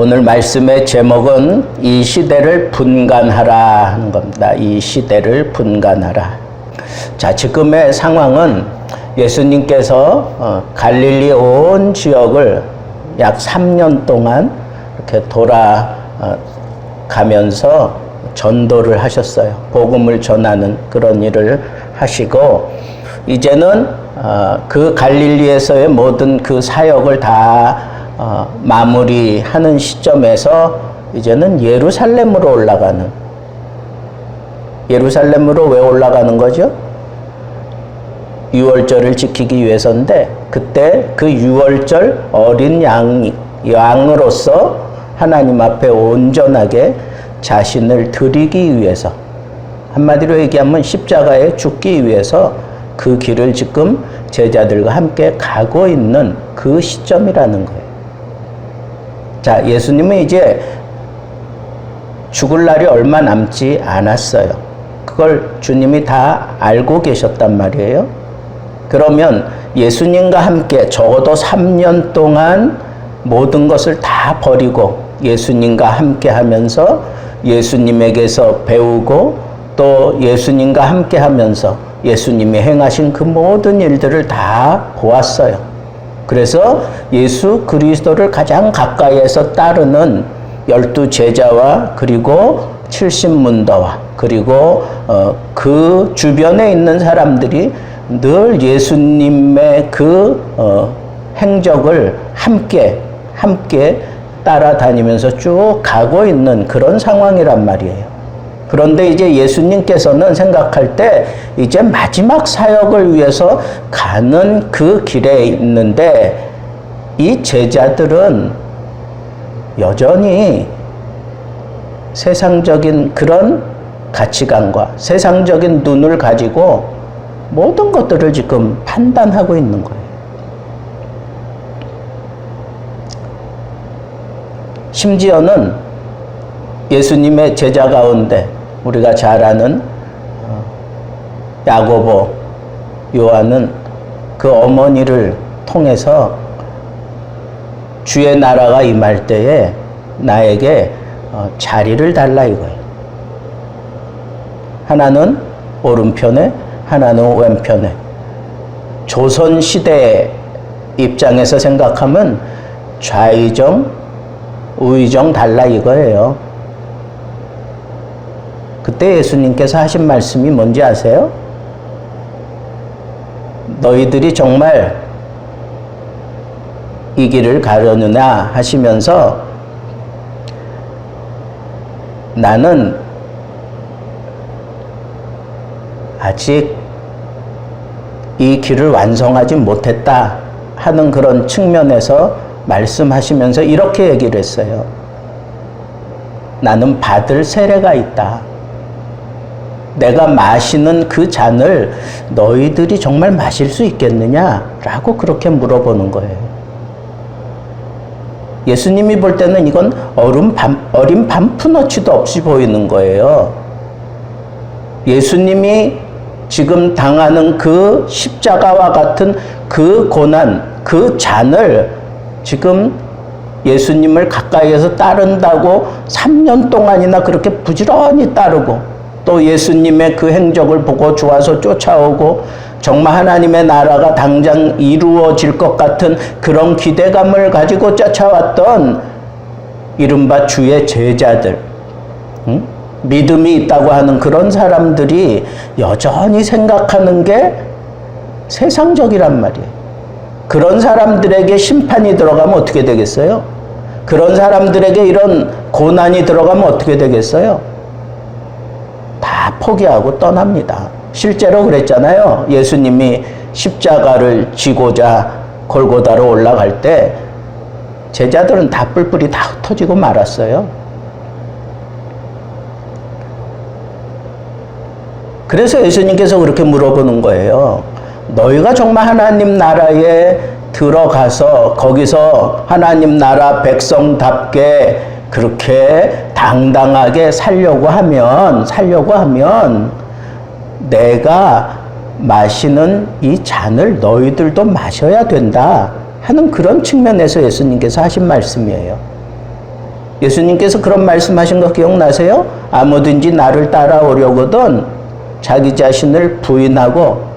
오늘 말씀의 제목은 이 시대를 분간하라 하는 겁니다. 이 시대를 분간하라. 자, 지금의 상황은 예수님께서 갈릴리 온 지역을 약 3년 동안 이렇게 돌아가면서 전도를 하셨어요. 복음을 전하는 그런 일을 하시고, 이제는 그 갈릴리에서의 모든 그 사역을 다 마무리하는 시점에서 이제는 예루살렘으로 올라가는, 예루살렘으로 왜 올라가는 거죠? 유월절을 지키기 위해서인데, 그때 그 유월절 어린 양으로서 하나님 앞에 온전하게 자신을 드리기 위해서, 한마디로 얘기하면 십자가에 죽기 위해서 그 길을 지금 제자들과 함께 가고 있는 그 시점이라는 거예요. 자, 예수님은 이제 죽을 날이 얼마 남지 않았어요. 그걸 주님이 다 알고 계셨단 말이에요. 그러면 예수님과 함께 적어도 3년 동안 모든 것을 다 버리고 예수님과 함께 하면서 예수님에게서 배우고 또 예수님과 함께 하면서 예수님이 행하신 그 모든 일들을 다 보았어요. 그래서 예수 그리스도를 가장 가까이에서 따르는 12 제자와 그리고 70문더와 그리고 그 주변에 있는 사람들이 늘 예수님의 그 행적을 함께 따라다니면서 쭉 가고 있는 그런 상황이란 말이에요. 그런데 이제 예수님께서는 생각할 때 이제 마지막 사역을 위해서 가는 그 길에 있는데, 이 제자들은 여전히 세상적인 그런 가치관과 세상적인 눈을 가지고 모든 것들을 지금 판단하고 있는 거예요. 심지어는 예수님의 제자 가운데 우리가 잘 아는 야고보, 요한은 그 어머니를 통해서 주의 나라가 임할 때에 나에게 자리를 달라 이거예요. 하나는 오른편에, 하나는 왼편에. 조선시대 입장에서 생각하면 좌의정, 우의정 달라 이거예요. 그때 예수님께서 하신 말씀이 뭔지 아세요? 너희들이 정말 이 길을 가려느냐 하시면서, 나는 아직 이 길을 완성하지 못했다 하는 그런 측면에서 말씀하시면서 이렇게 얘기를 했어요. 나는 받을 세례가 있다. 내가 마시는 그 잔을 너희들이 정말 마실 수 있겠느냐? 라고 그렇게 물어보는 거예요. 예수님이 볼 때는 이건 어린 반푼어치도 없이 보이는 거예요. 예수님이 지금 당하는 그 십자가와 같은 그 고난, 그 잔을 지금 예수님을 가까이에서 따른다고 3년 동안이나 그렇게 부지런히 따르고, 또 예수님의 그 행적을 보고 좋아서 쫓아오고 정말 하나님의 나라가 당장 이루어질 것 같은 그런 기대감을 가지고 쫓아왔던 이른바 주의 제자들, 믿음이 있다고 하는 그런 사람들이 여전히 생각하는 게 세상적이란 말이에요. 그런 사람들에게 심판이 들어가면 어떻게 되겠어요? 그런 사람들에게 이런 고난이 들어가면 어떻게 되겠어요? 다 포기하고 떠납니다. 실제로 그랬잖아요. 예수님이 십자가를 지고자 골고다로 올라갈 때 제자들은 다 뿔뿔이 다 흩어지고 말았어요. 그래서 예수님께서 그렇게 물어보는 거예요. 너희가 정말 하나님 나라에 들어가서 거기서 하나님 나라 백성답게 그렇게 당당하게 살려고 하면 내가 마시는 이 잔을 너희들도 마셔야 된다 하는 그런 측면에서 예수님께서 하신 말씀이에요. 예수님께서 그런 말씀하신 거 기억나세요? 아무든지 나를 따라오려거든 자기 자신을 부인하고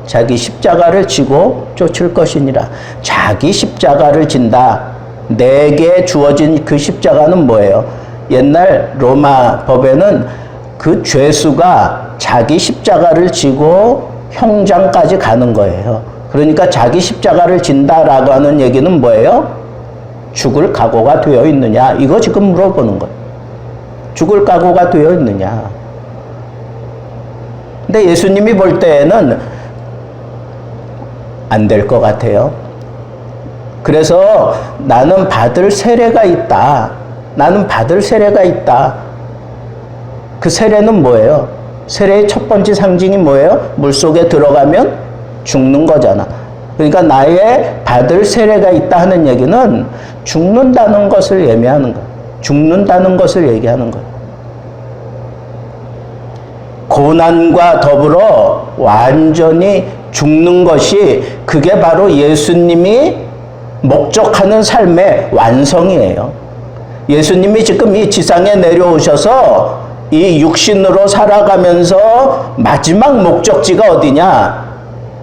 자기 십자가를 지고 쫓을 것이니라. 자기 십자가를 진다. 내게 주어진 그 십자가는 뭐예요? 옛날 로마 법에는 그 죄수가 자기 십자가를 지고 형장까지 가는 거예요. 그러니까 자기 십자가를 진다라고 하는 얘기는 뭐예요? 죽을 각오가 되어 있느냐? 이거 지금 물어보는 거예요. 죽을 각오가 되어 있느냐? 근데 예수님이 볼 때에는 안 될 것 같아요. 그래서 나는 받을 세례가 있다. 나는 받을 세례가 있다. 그 세례는 뭐예요? 세례의 첫 번째 상징이 뭐예요? 물속에 들어가면 죽는 거잖아. 그러니까 나의 받을 세례가 있다 하는 얘기는 죽는다는 것을 예매하는 거예요. 죽는다는 것을 얘기하는 거예요. 고난과 더불어 완전히 죽는 것이 그게 바로 예수님이 목적하는 삶의 완성이에요. 예수님이 지금 이 지상에 내려오셔서 이 육신으로 살아가면서 마지막 목적지가 어디냐?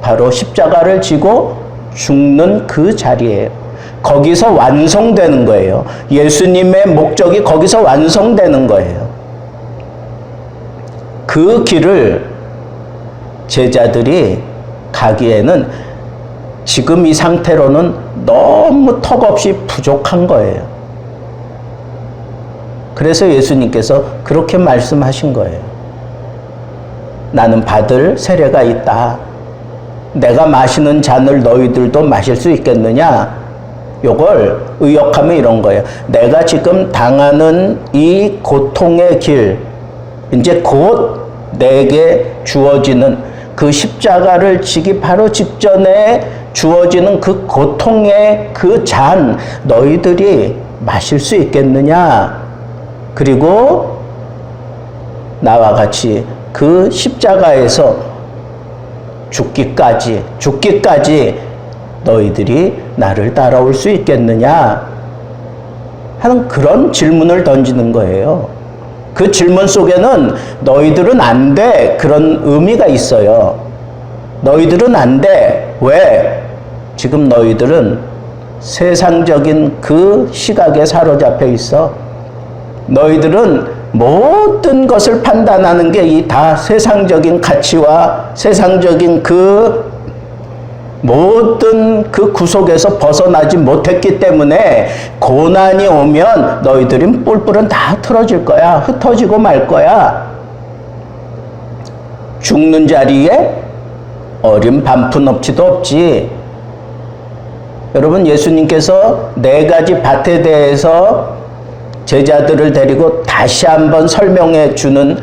바로 십자가를 지고 죽는 그 자리예요. 거기서 완성되는 거예요. 예수님의 목적이 거기서 완성되는 거예요. 그 길을 제자들이 가기에는 지금 이 상태로는 너무 턱없이 부족한 거예요. 그래서 예수님께서 그렇게 말씀하신 거예요. 나는 받을 세례가 있다. 내가 마시는 잔을 너희들도 마실 수 있겠느냐? 요걸 의역하면 이런 거예요. 내가 지금 당하는 이 고통의 길, 이제 곧 내게 주어지는 그 십자가를 지기 바로 직전에 주어지는 그 고통의 그 잔 너희들이 마실 수 있겠느냐? 그리고 나와 같이 그 십자가에서 죽기까지 너희들이 나를 따라올 수 있겠느냐? 하는 그런 질문을 던지는 거예요. 그 질문 속에는 너희들은 안 돼. 그런 의미가 있어요. 너희들은 안 돼. 왜? 지금 너희들은 세상적인 그 시각에 사로잡혀 있어. 너희들은 모든 것을 판단하는 게 이 다 세상적인 가치와 세상적인 그 모든 그 구속에서 벗어나지 못했기 때문에 고난이 오면 너희들은 뿔뿔은 다 틀어질 거야. 흩어지고 말 거야. 죽는 자리에 어린 반푼업치도 없지. 여러분, 예수님께서 4가지 밭에 대해서 제자들을 데리고 다시 한번 설명해 주는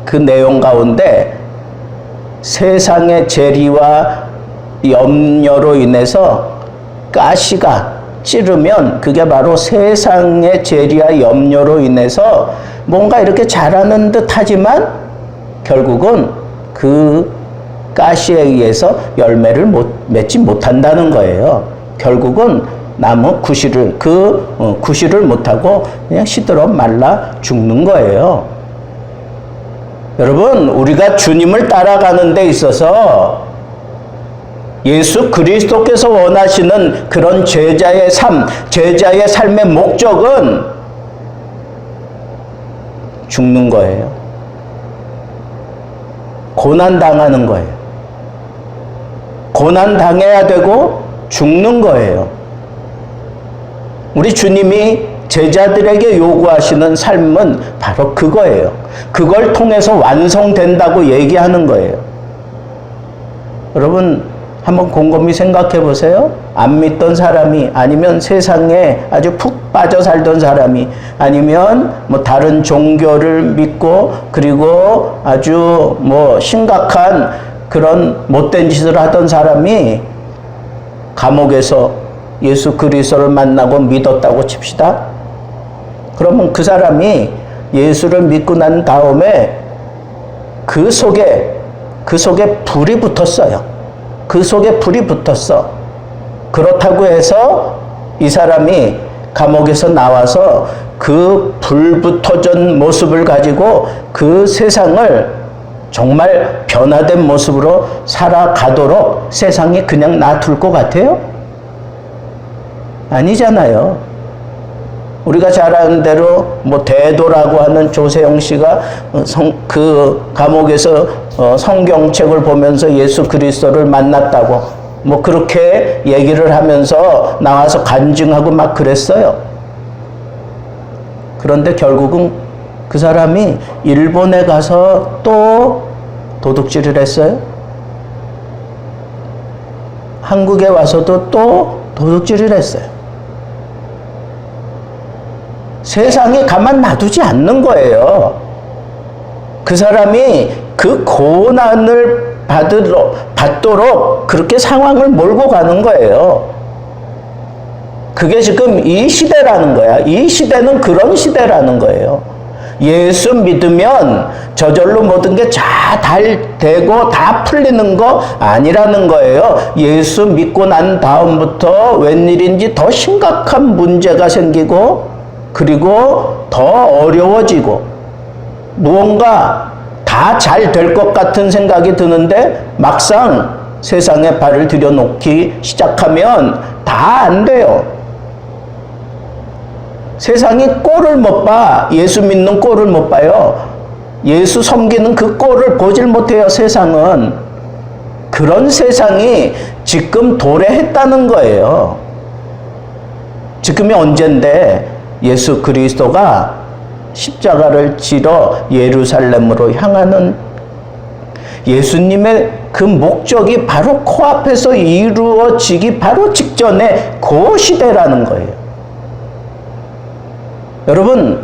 그 내용 가운데 세상의 재리와 염려로 인해서 가시가 찌르면 그게 바로 세상의 재리와 염려로 인해서 뭔가 이렇게 잘하는 듯 하지만 결국은 그 가시에 의해서 열매를 맺지 못한다는 거예요. 결국은 나무 구실을 구실을 못하고 그냥 시들어 말라 죽는 거예요. 여러분, 우리가 주님을 따라가는 데 있어서 예수 그리스도께서 원하시는 그런 제자의 삶, 제자의 삶의 목적은 죽는 거예요. 고난당하는 거예요. 고난당해야 되고 죽는 거예요. 우리 주님이 제자들에게 요구하시는 삶은 바로 그거예요. 그걸 통해서 완성된다고 얘기하는 거예요. 여러분, 한번 곰곰이 생각해 보세요. 안 믿던 사람이, 아니면 세상에 아주 푹 빠져 살던 사람이, 아니면 뭐 다른 종교를 믿고 그리고 아주 뭐 심각한 그런 못된 짓을 하던 사람이 감옥에서 예수 그리스도를 만나고 믿었다고 칩시다. 그러면 그 사람이 예수를 믿고 난 다음에 그 속에 불이 붙었어요. 그 속에 불이 붙었어. 그렇다고 해서 이 사람이 감옥에서 나와서 그 불붙어진 모습을 가지고 그 세상을 정말 변화된 모습으로 살아가도록 세상이 그냥 놔둘 것 같아요? 아니잖아요. 우리가 잘 아는 대로 뭐 대도라고 하는 조세영 씨가 그 감옥에서 성경책을 보면서 예수 그리스도를 만났다고 뭐 그렇게 얘기를 하면서 나와서 간증하고 막 그랬어요. 그런데 결국은 그 사람이 일본에 가서 또 도둑질을 했어요. 한국에 와서도 또 도둑질을 했어요. 세상이 가만 놔두지 않는 거예요. 그 사람이 그 고난을 받도록 그렇게 상황을 몰고 가는 거예요. 그게 지금 이 시대라는 거야. 이 시대는 그런 시대라는 거예요. 예수 믿으면 저절로 모든 게 잘 되고 다 풀리는 거 아니라는 거예요. 예수 믿고 난 다음부터 웬일인지 더 심각한 문제가 생기고 그리고 더 어려워지고 무언가 다 잘 될 것 같은 생각이 드는데 막상 세상에 발을 들여놓기 시작하면 다 안 돼요. 세상이 꼴을 못 봐. 예수 믿는 꼴을 못 봐요. 예수 섬기는 그 꼴을 보질 못해요, 세상은. 그런 세상이 지금 도래했다는 거예요. 지금이 언젠데 예수 그리스도가 십자가를 지러 예루살렘으로 향하는 예수님의 그 목적이 바로 코앞에서 이루어지기 바로 직전에 그 시대라는 거예요. 여러분,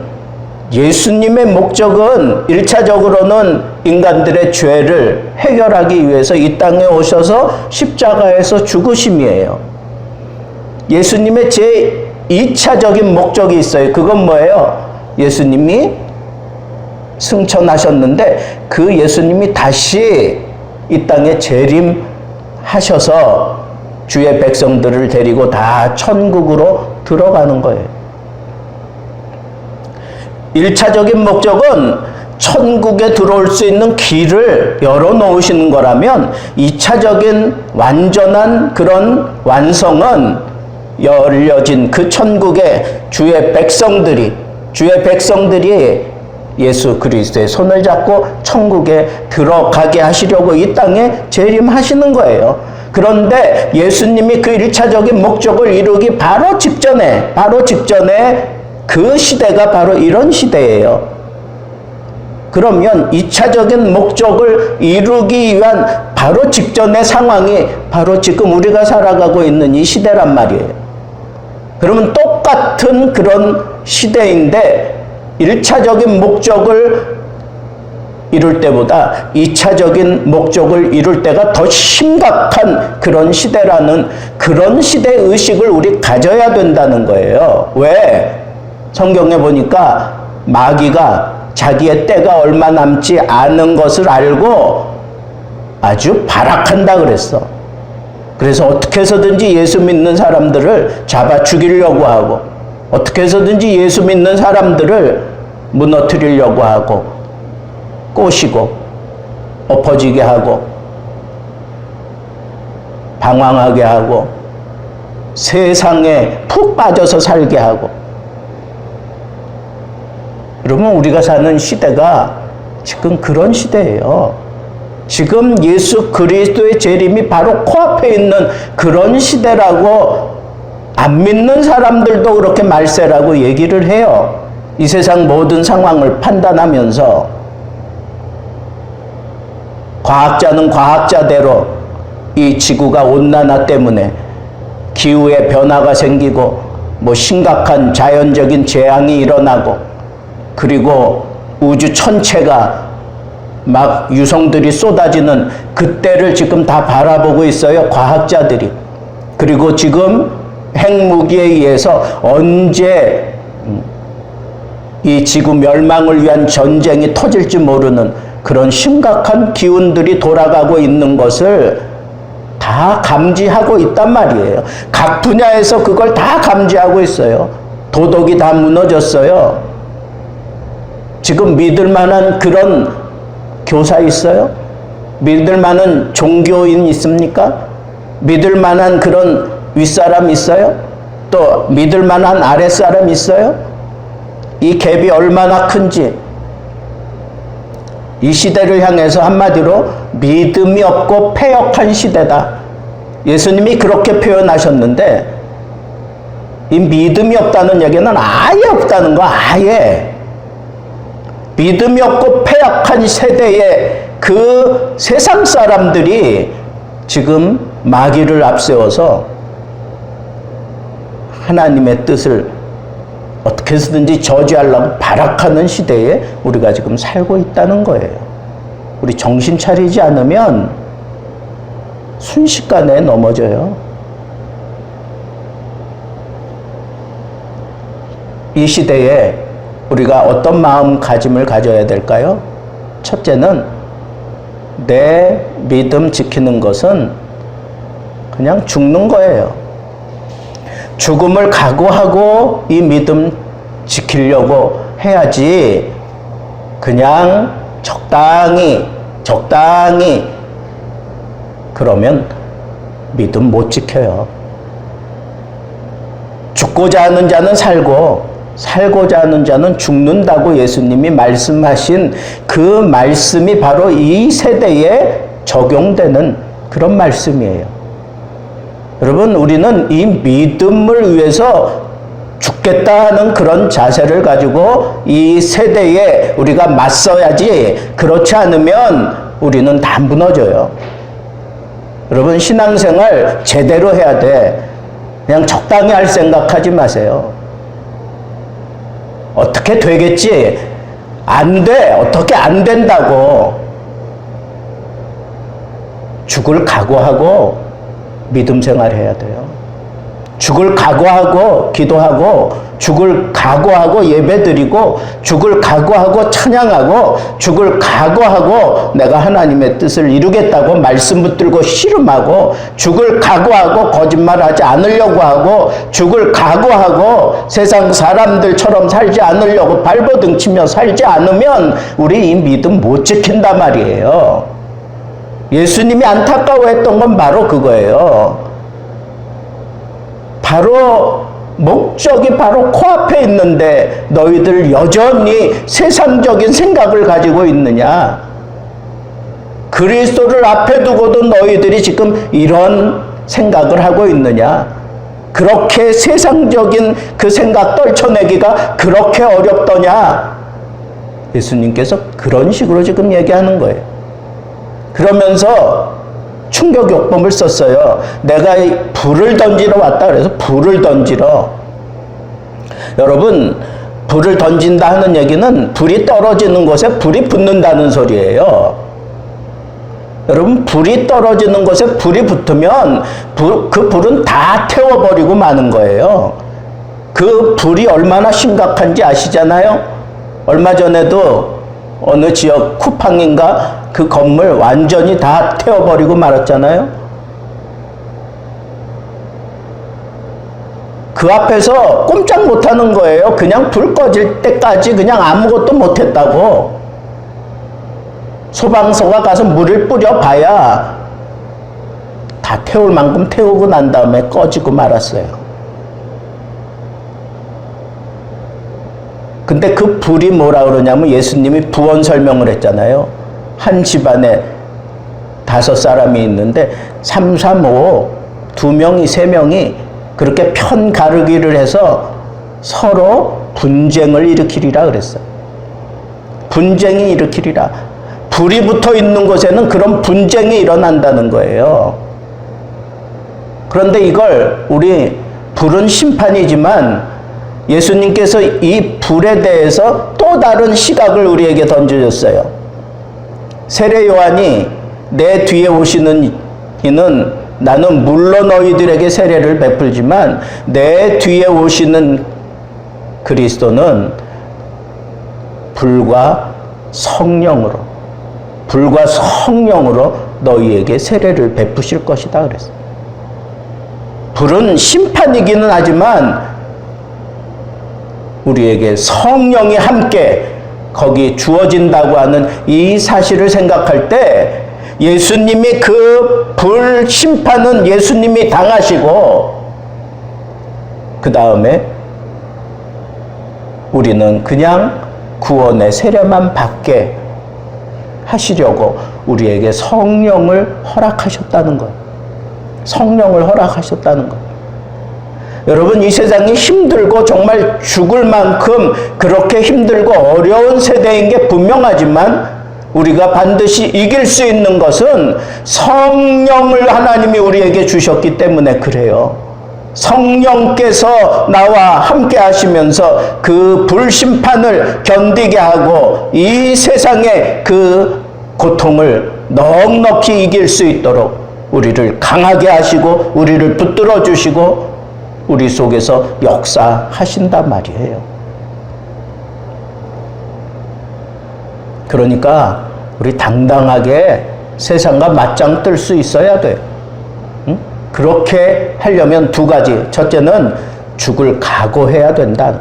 예수님의 목적은 1차적으로는 인간들의 죄를 해결하기 위해서 이 땅에 오셔서 십자가에서 죽으심이에요. 예수님의 제2차적인 목적이 있어요. 그건 뭐예요? 예수님이 승천하셨는데 그 예수님이 다시 이 땅에 재림하셔서 주의 백성들을 데리고 다 천국으로 들어가는 거예요. 1차적인 목적은 천국에 들어올 수 있는 길을 열어놓으시는 거라면 2차적인 완전한 그런 완성은 열려진 그 천국에 주의 백성들이 예수 그리스도의 손을 잡고 천국에 들어가게 하시려고 이 땅에 재림하시는 거예요. 그런데 예수님이 그 1차적인 목적을 이루기 바로 직전에 그 시대가 바로 이런 시대예요. 그러면 2차적인 목적을 이루기 위한 바로 직전의 상황이 바로 지금 우리가 살아가고 있는 이 시대란 말이에요. 그러면 똑같은 그런 시대인데 1차적인 목적을 이룰 때보다 2차적인 목적을 이룰 때가 더 심각한 그런 시대라는 그런 시대의식을 우리 가져야 된다는 거예요. 왜? 성경에 보니까 마귀가 자기의 때가 얼마 남지 않은 것을 알고 아주 발악한다 그랬어. 그래서 어떻게 해서든지 예수 믿는 사람들을 잡아 죽이려고 하고 어떻게 해서든지 예수 믿는 사람들을 무너뜨리려고 하고 꼬시고 엎어지게 하고 방황하게 하고 세상에 푹 빠져서 살게 하고. 그러면 우리가 사는 시대가 지금 그런 시대예요. 지금 예수 그리스도의 재림이 바로 코앞에 있는 그런 시대라고 안 믿는 사람들도 그렇게 말세라고 얘기를 해요. 이 세상 모든 상황을 판단하면서 과학자는 과학자대로 이 지구가 온난화 때문에 기후의 변화가 생기고 뭐 심각한 자연적인 재앙이 일어나고 그리고 우주 전체가 막 유성들이 쏟아지는 그때를 지금 다 바라보고 있어요, 과학자들이. 그리고 지금 핵무기에 의해서 언제 이 지구 멸망을 위한 전쟁이 터질지 모르는 그런 심각한 기운들이 돌아가고 있는 것을 다 감지하고 있단 말이에요. 각 분야에서 그걸 다 감지하고 있어요. 도덕이 다 무너졌어요. 지금 믿을 만한 그런 교사 있어요? 믿을 만한 종교인 있습니까? 믿을 만한 그런 윗사람 있어요? 또 믿을 만한 아랫사람 있어요? 이 갭이 얼마나 큰지, 이 시대를 향해서 한마디로 믿음이 없고 패역한 시대다. 예수님이 그렇게 표현하셨는데, 이 믿음이 없다는 얘기는 아예 없다는 거, 아예. 믿음이 없고 패역한 세대에 그 세상 사람들이 지금 마귀를 앞세워서 하나님의 뜻을 어떻게 해서든지 저지하려고 발악하는 시대에 우리가 지금 살고 있다는 거예요. 우리 정신 차리지 않으면 순식간에 넘어져요. 이 시대에 우리가 어떤 마음가짐을 가져야 될까요? 첫째는 내 믿음 지키는 것은 그냥 죽는 거예요. 죽음을 각오하고 이 믿음 지키려고 해야지 그냥 적당히 그러면 믿음 못 지켜요. 죽고자 하는 자는 살고자 하는 자는 죽는다고 예수님이 말씀하신 그 말씀이 바로 이 세대에 적용되는 그런 말씀이에요. 여러분, 우리는 이 믿음을 위해서 죽겠다는 그런 자세를 가지고 이 세대에 우리가 맞서야지, 그렇지 않으면 우리는 다 무너져요. 여러분, 신앙생활 제대로 해야 돼. 그냥 적당히 할 생각하지 마세요. 어떻게 되겠지? 안 돼. 어떻게 안 된다고. 죽을 각오하고 믿음 생활해야 돼요. 죽을 각오하고 기도하고, 죽을 각오하고 예배드리고, 죽을 각오하고 찬양하고, 죽을 각오하고 내가 하나님의 뜻을 이루겠다고 말씀 붙들고 씨름하고, 죽을 각오하고 거짓말하지 않으려고 하고, 죽을 각오하고 세상 사람들처럼 살지 않으려고 발버둥 치며 살지 않으면 우리 이 믿음 못 지킨단 말이에요. 예수님이 안타까워했던 건 바로 그거예요. 바로 목적이 바로 코앞에 있는데 너희들 여전히 세상적인 생각을 가지고 있느냐? 그리스도를 앞에 두고도 너희들이 지금 이런 생각을 하고 있느냐? 그렇게 세상적인 그 생각 떨쳐내기가 그렇게 어렵더냐? 예수님께서 그런 식으로 지금 얘기하는 거예요. 그러면서 충격요법을 썼어요. 내가 불을 던지러 왔다 그래서 불을 던지러. 여러분, 불을 던진다 하는 얘기는 불이 떨어지는 곳에 불이 붙는다는 소리예요. 여러분, 불이 떨어지는 곳에 불이 붙으면 그 불은 다 태워버리고 마는 거예요. 그 불이 얼마나 심각한지 아시잖아요? 얼마 전에도 어느 지역 쿠팡인가 그 건물 완전히 다 태워버리고 말았잖아요. 그 앞에서 꼼짝 못하는 거예요. 그냥 불 꺼질 때까지 그냥 아무것도 못했다고. 소방서가 가서 물을 뿌려봐야 다 태울 만큼 태우고 난 다음에 꺼지고 말았어요. 근데 그 불이 뭐라 그러냐면 예수님이 부원 설명을 했잖아요. 한 집안에 5사람이 있는데 3, 3, 5, 2명이 3명이 그렇게 편 가르기를 해서 서로 분쟁을 일으키리라 그랬어요. 분쟁이 일으키리라. 불이 붙어 있는 곳에는 그런 분쟁이 일어난다는 거예요. 그런데 이걸 우리 불은 심판이지만 예수님께서 이 불에 대해서 또 다른 시각을 우리에게 던져줬어요. 세례 요한이 내 뒤에 오시는 이는 나는 물론 너희들에게 세례를 베풀지만 내 뒤에 오시는 그리스도는 불과 성령으로 불과 성령으로 너희에게 세례를 베푸실 것이다 그랬어요. 불은 심판이기는 하지만 우리에게 성령이 함께 거기 주어진다고 하는 이 사실을 생각할 때 예수님이 그 불 심판은 예수님이 당하시고 그 다음에 우리는 그냥 구원의 세례만 받게 하시려고 우리에게 성령을 허락하셨다는 거예요. 성령을 허락하셨다는 거예요. 여러분, 이 세상이 힘들고 정말 죽을 만큼 그렇게 힘들고 어려운 세대인 게 분명하지만 우리가 반드시 이길 수 있는 것은 성령을 하나님이 우리에게 주셨기 때문에 그래요. 성령께서 나와 함께 하시면서 그 불심판을 견디게 하고 이 세상의 그 고통을 넉넉히 이길 수 있도록 우리를 강하게 하시고 우리를 붙들어 주시고 우리 속에서 역사하신단 말이에요. 그러니까 우리 당당하게 세상과 맞짱 뜰 수 있어야 돼요. 응? 그렇게 하려면 두 가지. 첫째는 죽을 각오해야 된다.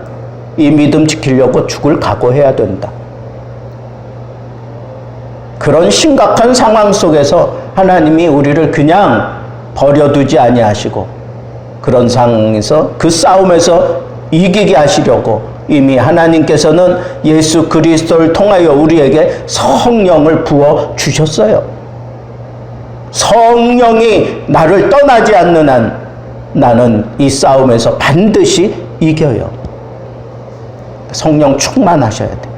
이 믿음 지키려고 죽을 각오해야 된다. 그런 심각한 상황 속에서 하나님이 우리를 그냥 버려두지 아니하시고 그런 상황에서 그 싸움에서 이기게 하시려고 이미 하나님께서는 예수 그리스도를 통하여 우리에게 성령을 부어 주셨어요. 성령이 나를 떠나지 않는 한 나는 이 싸움에서 반드시 이겨요. 성령 충만하셔야 돼요.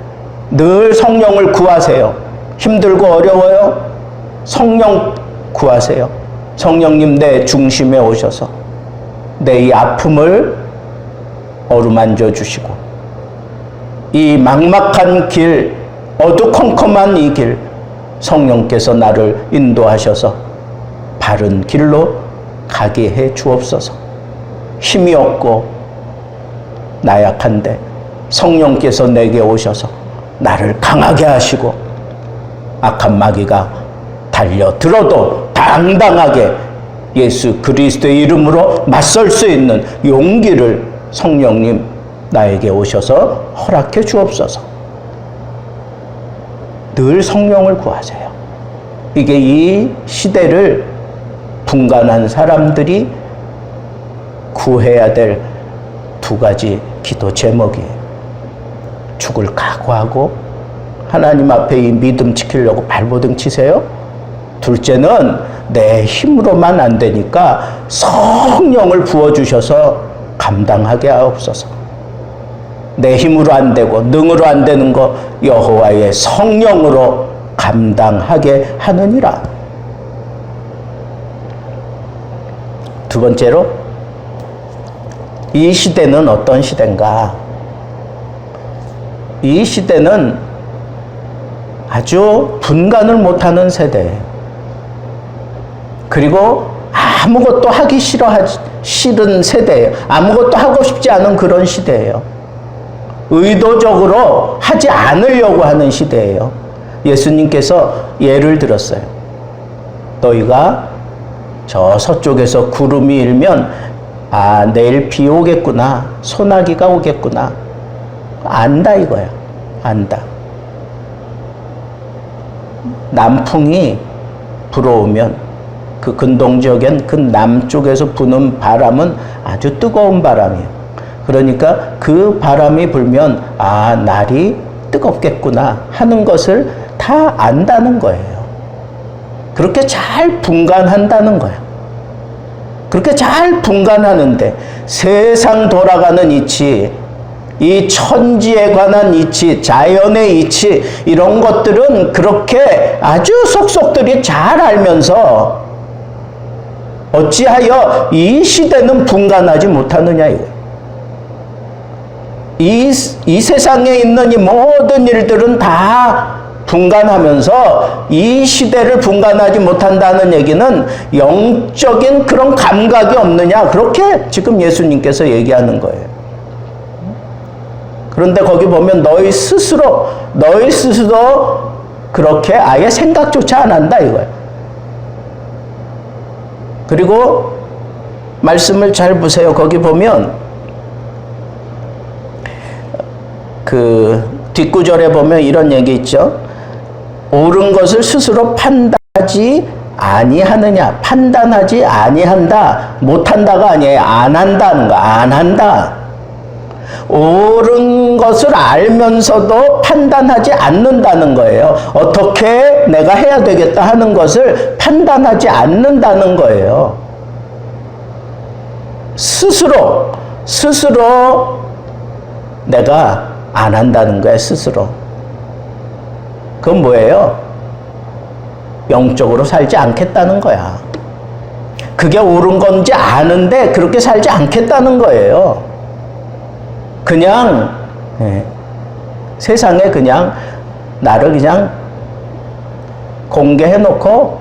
늘 성령을 구하세요. 힘들고 어려워요? 성령 구하세요. 성령님 내 중심에 오셔서 내 이 아픔을 어루만져 주시고 이 막막한 길, 어두컴컴한 이 길 성령께서 나를 인도하셔서 바른 길로 가게 해 주옵소서. 힘이 없고 나약한데 성령께서 내게 오셔서 나를 강하게 하시고 악한 마귀가 달려들어도 당당하게 예수 그리스도의 이름으로 맞설 수 있는 용기를 성령님 나에게 오셔서 허락해 주옵소서. 늘 성령을 구하세요. 이게 이 시대를 분간한 사람들이 구해야 될 두 가지 기도 제목이에요. 죽을 각오하고 하나님 앞에 이 믿음 지키려고 발버둥 치세요. 둘째는 내 힘으로만 안 되니까 성령을 부어주셔서 감당하게 하옵소서. 내 힘으로 안 되고 능으로 안 되는 거 여호와의 성령으로 감당하게 하느니라. 두 번째로 이 시대는 어떤 시대인가? 이 시대는 아주 분간을 못하는 세대예요. 그리고 아무것도 하기 싫은 세대예요. 아무것도 하고 싶지 않은 그런 시대예요. 의도적으로 하지 않으려고 하는 시대예요. 예수님께서 예를 들었어요. 너희가 저 서쪽에서 구름이 일면 아, 내일 비 오겠구나, 소나기가 오겠구나, 안다 이거야. 안다. 남풍이 불어오면 그 근동 지역엔 그 남쪽에서 부는 바람은 아주 뜨거운 바람이에요. 그러니까 그 바람이 불면 아, 날이 뜨겁겠구나 하는 것을 다 안다는 거예요. 그렇게 잘 분간한다는 거예요. 그렇게 잘 분간하는데 세상 돌아가는 이치, 이 천지에 관한 이치, 자연의 이치 이런 것들은 그렇게 아주 속속들이 잘 알면서 어찌하여 이 시대는 분간하지 못하느냐 이거예요. 이 세상에 있는 이 모든 일들은 다 분간하면서 이 시대를 분간하지 못한다는 얘기는 영적인 그런 감각이 없느냐, 그렇게 지금 예수님께서 얘기하는 거예요. 그런데 거기 보면 너희 스스로 그렇게 아예 생각조차 안 한다 이거예요. 그리고 말씀을 잘 보세요. 거기 보면 그 뒷구절에 보면 이런 얘기 있죠. 옳은 것을 스스로 판단하지 아니하느냐. 판단하지 아니한다. 못한다가 아니에요. 안 한다는 거. 안 한다. 옳은 것을 알면서도 판단하지 않는다는 거예요. 어떻게 내가 해야 되겠다 하는 것을 판단하지 않는다는 거예요. 스스로 내가 안 한다는 거예요. 스스로. 그건 뭐예요? 영적으로 살지 않겠다는 거야. 그게 옳은 건지 아는데 그렇게 살지 않겠다는 거예요. 그냥 세상에 그냥 나를 그냥 공개해놓고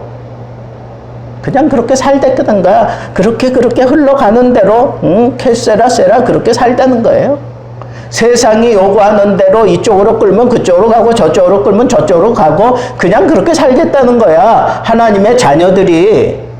그냥 그렇게 살겠다는 거야. 그렇게 흘러가는 대로 캐세라 세라 그렇게 살다는 거예요. 세상이 요구하는 대로 이쪽으로 끌면 그쪽으로 가고 저쪽으로 끌면 저쪽으로 가고 그냥 그렇게 살겠다는 거야. 하나님의 자녀들이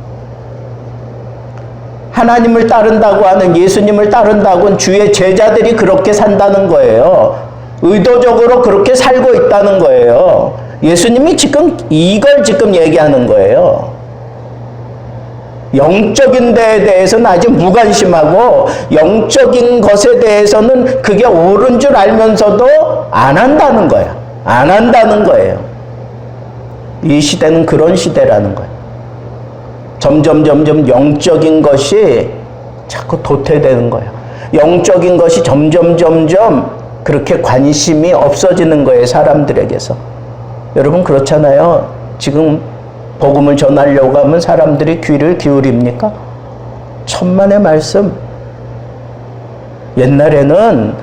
하나님을 따른다고 하는, 예수님을 따른다고 하는 주의 제자들이 그렇게 산다는 거예요. 의도적으로 그렇게 살고 있다는 거예요. 예수님이 지금 이걸 얘기하는 거예요. 영적인 데에 대해서는 아주 무관심하고 영적인 것에 대해서는 그게 옳은 줄 알면서도 안 한다는 거야. 안 한다는 거예요. 이 시대는 그런 시대라는 거예요. 점점 영적인 것이 자꾸 도태되는 거예요. 영적인 것이 점점 그렇게 관심이 없어지는 거예요. 사람들에게서. 여러분 그렇잖아요. 지금 복음을 전하려고 하면 사람들이 귀를 기울입니까? 천만의 말씀. 옛날에는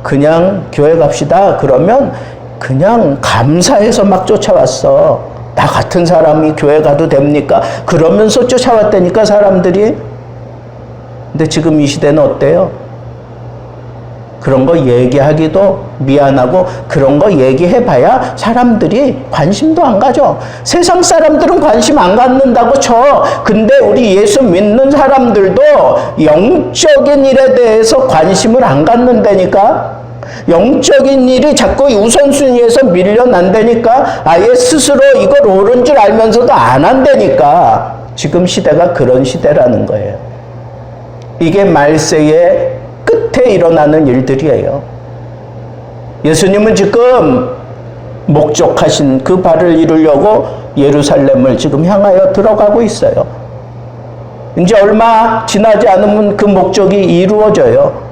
그냥 교회 갑시다 그러면 그냥 감사해서 막 쫓아왔어. 나 같은 사람이 교회 가도 됩니까? 그러면서 쫓아왔다니까 사람들이. 근데 지금 이 시대는 어때요? 그런 거 얘기하기도 미안하고 그런 거 얘기해봐야 사람들이 관심도 안 가져. 세상 사람들은 관심 안 갖는다고 쳐. 근데 우리 예수 믿는 사람들도 영적인 일에 대해서 관심을 안 갖는다니까. 영적인 일이 자꾸 우선순위에서 밀려난다니까. 아예 스스로 이걸 옳은 줄 알면서도 안 한다니까. 지금 시대가 그런 시대라는 거예요. 이게 말세의 끝에 일어나는 일들이에요. 예수님은 지금 목적하신 그 바를 이루려고 예루살렘을 지금 향하여 들어가고 있어요. 이제 얼마 지나지 않으면 그 목적이 이루어져요.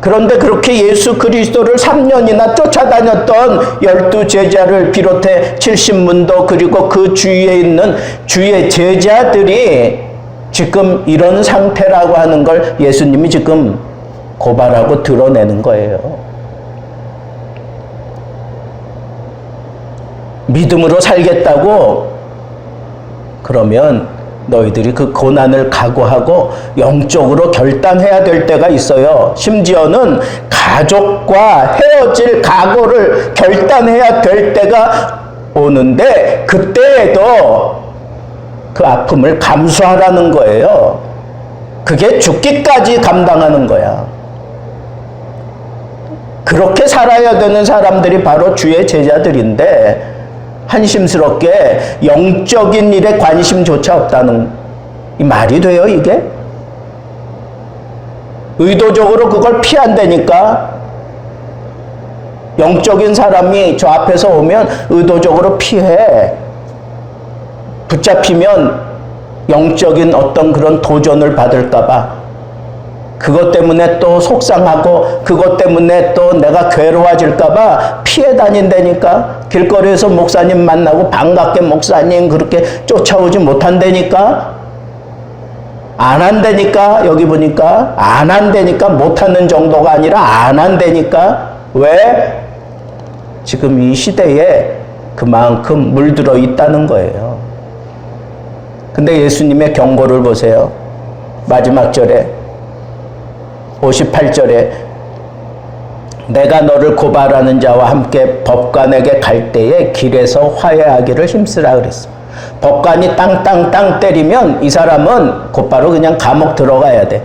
그런데 그렇게 예수 그리스도를 3년이나 쫓아다녔던 12 제자를 비롯해 70문도 그리고 그 주위에 있는 주의 제자들이 지금 이런 상태라고 하는 걸 예수님이 지금 고발하고 드러내는 거예요. 믿음으로 살겠다고 그러면 너희들이 그 고난을 각오하고 영적으로 결단해야 될 때가 있어요. 심지어는 가족과 헤어질 각오를 결단해야 될 때가 오는데 그때에도 그 아픔을 감수하라는 거예요. 그게 죽기까지 감당하는 거야. 그렇게 살아야 되는 사람들이 바로 주의 제자들인데 한심스럽게 영적인 일에 관심조차 없다는 이 말이 돼요, 이게? 의도적으로 그걸 피한다니까. 영적인 사람이 저 앞에서 오면 의도적으로 피해. 붙잡히면 영적인 어떤 그런 도전을 받을까봐 그것 때문에 또 속상하고 그것 때문에 또 내가 괴로워질까봐 피해 다닌다니까. 길거리에서 목사님 만나고 반갑게 목사님 그렇게 쫓아오지 못한다니까. 안 한다니까. 여기 보니까 안 한다니까. 못하는 정도가 아니라 안 한다니까. 왜? 지금 이 시대에 그만큼 물들어 있다는 거예요. 근데 예수님의 경고를 보세요. 마지막 절에 58절에 내가 너를 고발하는 자와 함께 법관에게 갈 때에 길에서 화해하기를 힘쓰라 그랬어. 법관이 땅땅땅 때리면 이 사람은 곧바로 그냥 감옥 들어가야 돼.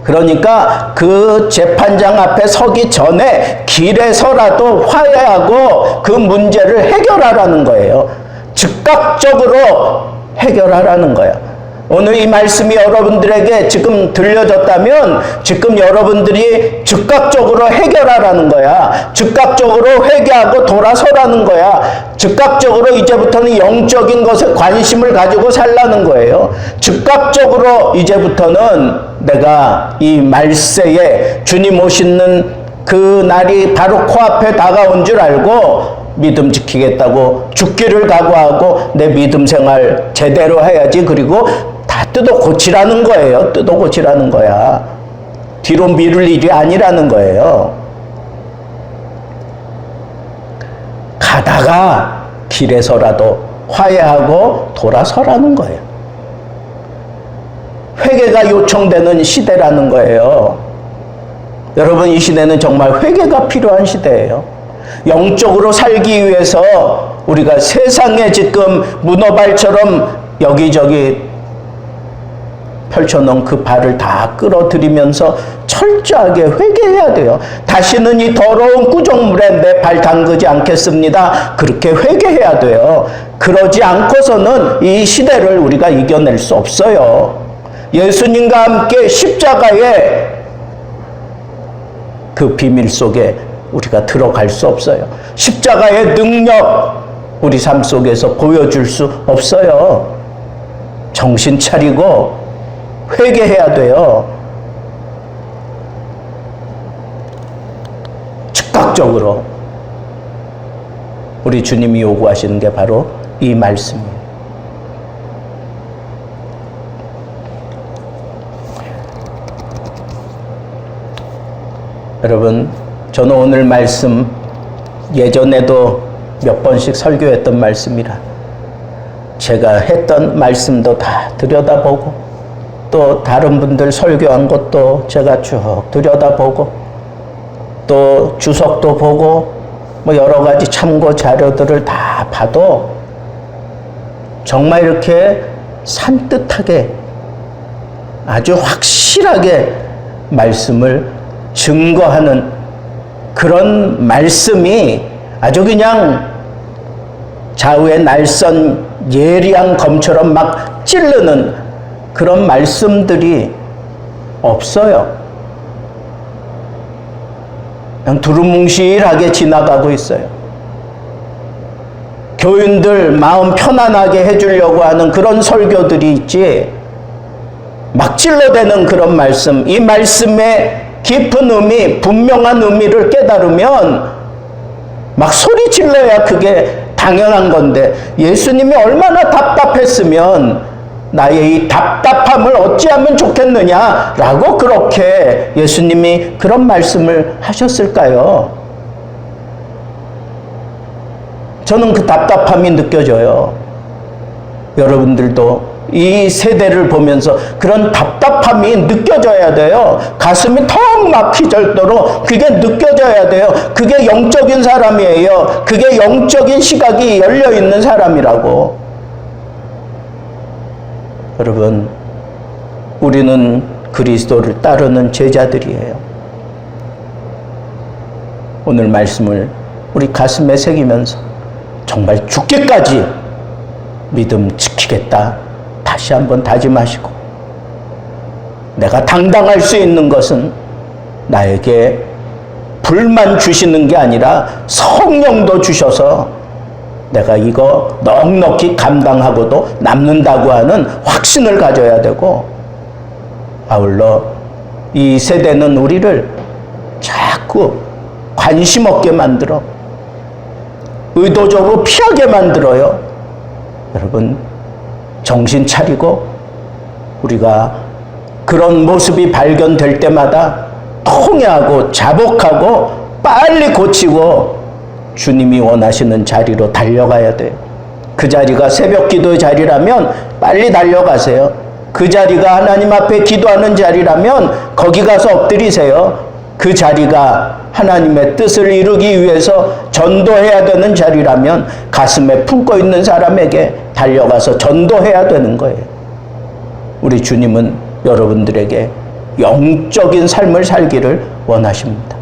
그러니까 그 재판장 앞에 서기 전에 길에서라도 화해하고 그 문제를 해결하라는 거예요. 즉각적으로 해결하라는 거야. 오늘 이 말씀이 여러분들에게 지금 들려졌다면 지금 여러분들이 즉각적으로 해결하라는 거야. 즉각적으로 회개하고 돌아서라는 거야. 즉각적으로 이제부터는 영적인 것에 관심을 가지고 살라는 거예요. 즉각적으로 이제부터는 내가 이 말세에 주님 오시는 그 날이 바로 코앞에 다가온 줄 알고 믿음 지키겠다고 죽기를 각오하고 내 믿음 생활 제대로 해야지. 그리고 다 뜯어 고치라는 거예요. 뜯어 고치라는 거야. 뒤로 미룰 일이 아니라는 거예요. 가다가 길에서라도 화해하고 돌아서라는 거예요. 회개가 요청되는 시대라는 거예요. 여러분, 이 시대는 정말 회개가 필요한 시대예요. 영적으로 살기 위해서 우리가 세상에 지금 문어발처럼 여기저기 펼쳐놓은 그 발을 다 끌어들이면서 철저하게 회개해야 돼요. 다시는 이 더러운 구정물에 내 발 담그지 않겠습니다. 그렇게 회개해야 돼요. 그러지 않고서는 이 시대를 우리가 이겨낼 수 없어요. 예수님과 함께 십자가의 그 비밀 속에 우리가 들어갈 수 없어요. 십자가의 능력 우리 삶 속에서 보여줄 수 없어요. 정신 차리고 회개해야 돼요. 즉각적으로 우리 주님이 요구하시는 게 바로 이 말씀이에요. 여러분, 저는 오늘 말씀 예전에도 몇 번씩 설교했던 말씀이라 제가 했던 말씀도 다 들여다보고 또 다른 분들 설교한 것도 제가 쭉 들여다보고 또 주석도 보고 뭐 여러 가지 참고 자료들을 다 봐도 정말 이렇게 산뜻하게 아주 확실하게 말씀을 증거하는 그런 말씀이 아주 그냥 좌우의 날선 예리한 검처럼 막 찌르는 그런 말씀들이 없어요. 그냥 두루뭉실하게 지나가고 있어요. 교인들 마음 편안하게 해주려고 하는 그런 설교들이 있지, 막 찔러대는 그런 말씀, 이 말씀의 깊은 의미, 분명한 의미를 깨달으면 막 소리 질러야 그게 당연한 건데, 예수님이 얼마나 답답했으면 나의 이 답답함을 어찌하면 좋겠느냐라고 그렇게 예수님이 그런 말씀을 하셨을까요? 저는 그 답답함이 느껴져요. 여러분들도 이 세대를 보면서 그런 답답함이 느껴져야 돼요. 가슴이 턱 막히도록 그게 느껴져야 돼요. 그게 영적인 사람이에요. 그게 영적인 시각이 열려있는 사람이라고. 여러분, 우리는 그리스도를 따르는 제자들이에요. 오늘 말씀을 우리 가슴에 새기면서 정말 죽기까지 믿음 지키겠다 다시 한번 다짐하시고, 내가 당당할 수 있는 것은 나에게 불만 주시는 게 아니라 성령도 주셔서 내가 이거 넉넉히 감당하고도 남는다고 하는 확신을 가져야 되고, 아울러 이 세대는 우리를 자꾸 관심 없게 만들어 의도적으로 피하게 만들어요. 여러분, 정신 차리고 우리가 그런 모습이 발견될 때마다 통회하고 자복하고 빨리 고치고 주님이 원하시는 자리로 달려가야 돼요. 그 자리가 새벽 기도의 자리라면 빨리 달려가세요. 그 자리가 하나님 앞에 기도하는 자리라면 거기 가서 엎드리세요. 그 자리가 하나님의 뜻을 이루기 위해서 전도해야 되는 자리라면 가슴에 품고 있는 사람에게 달려가서 전도해야 되는 거예요. 우리 주님은 여러분들에게 영적인 삶을 살기를 원하십니다.